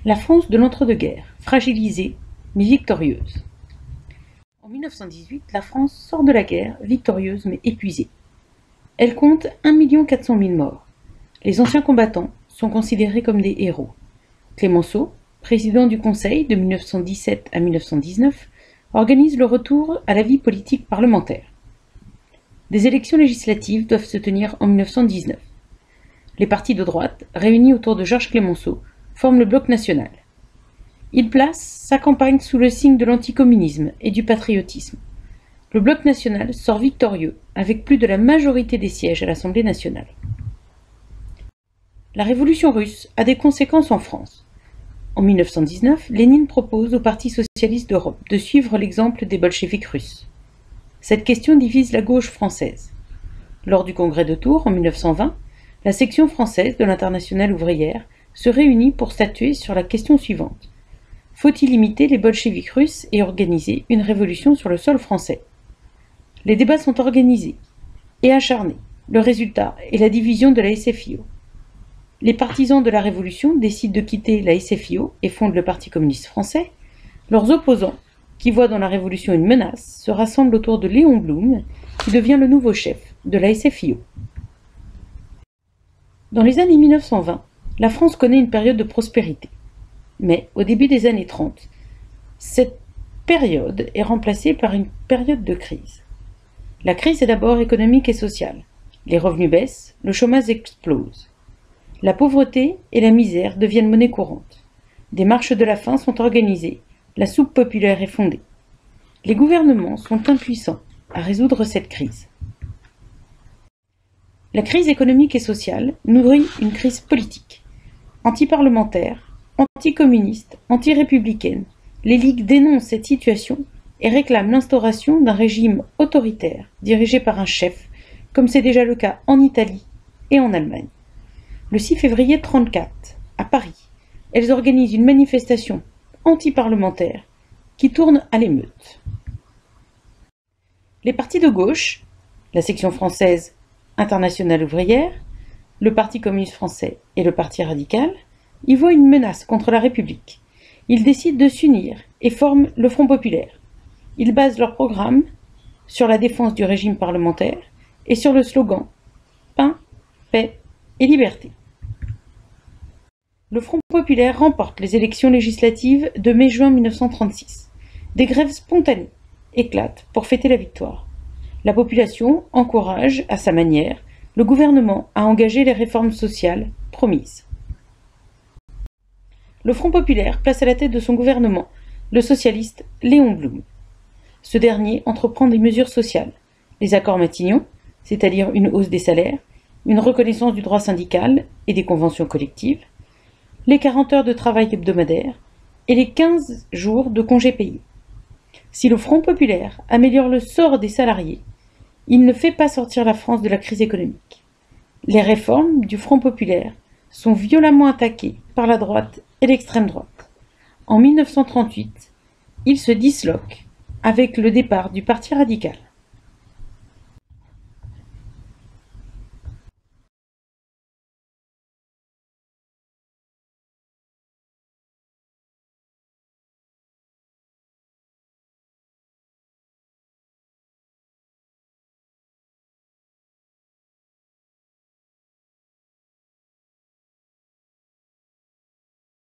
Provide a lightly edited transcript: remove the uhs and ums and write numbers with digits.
La France de l'entre-deux-guerres, fragilisée mais victorieuse. En 1918, la France sort de la guerre, victorieuse mais épuisée. Elle compte 1 400 000 morts. Les anciens combattants sont considérés comme des héros. Clemenceau, président du Conseil de 1917 à 1919, organise le retour à la vie politique parlementaire. Des élections législatives doivent se tenir en 1919. Les partis de droite, réunis autour de Georges Clemenceau, forment le Bloc national. Il place sa campagne sous le signe de l'anticommunisme et du patriotisme. Le Bloc national sort victorieux, avec plus de la majorité des sièges à l'Assemblée nationale. La révolution russe a des conséquences en France. En 1919, Lénine propose au Parti socialiste d'Europe de suivre l'exemple des bolcheviks russes. Cette question divise la gauche française. Lors du congrès de Tours en 1920, la section française de l'Internationale ouvrière se réunit pour statuer sur la question suivante. Faut-il imiter les bolcheviks russes et organiser une révolution sur le sol français? Les débats sont organisés et acharnés. Le résultat est la division de la SFIO. Les partisans de la Révolution décident de quitter la SFIO et fondent le Parti communiste français. Leurs opposants, qui voient dans la Révolution une menace, se rassemblent autour de Léon Blum, qui devient le nouveau chef de la SFIO. Dans les années 1920, la France connaît une période de prospérité. Mais au début des années 30, cette période est remplacée par une période de crise. La crise est d'abord économique et sociale. Les revenus baissent, le chômage explose. La pauvreté et la misère deviennent monnaie courante. Des marches de la faim sont organisées, la soupe populaire est fondée. Les gouvernements sont impuissants à résoudre cette crise. La crise économique et sociale nourrit une crise politique. Antiparlementaire, anticommuniste, antirépublicaine, les ligues dénoncent cette situation et réclament l'instauration d'un régime autoritaire dirigé par un chef, comme c'est déjà le cas en Italie et en Allemagne. Le 6 février 1934, à Paris, elles organisent une manifestation antiparlementaire qui tourne à l'émeute. Les partis de gauche, la section française Internationale ouvrière, le Parti communiste français et le Parti radical, y voient une menace contre la République. Ils décident de s'unir et forment le Front populaire. Ils basent leur programme sur la défense du régime parlementaire et sur le slogan « Pain, paix et liberté ». Le Front populaire remporte les élections législatives de mai-juin 1936. Des grèves spontanées éclatent pour fêter la victoire. La population encourage, à sa manière, le gouvernement à engager les réformes sociales promises. Le Front populaire place à la tête de son gouvernement le socialiste Léon Blum. Ce dernier entreprend des mesures sociales, les accords Matignon, c'est-à-dire une hausse des salaires, une reconnaissance du droit syndical et des conventions collectives, les 40 heures de travail hebdomadaire et les 15 jours de congés payés. Si le Front populaire améliore le sort des salariés, il ne fait pas sortir la France de la crise économique. Les réformes du Front populaire sont violemment attaquées par la droite et l'extrême droite. En 1938, il se disloque avec le départ du Parti radical.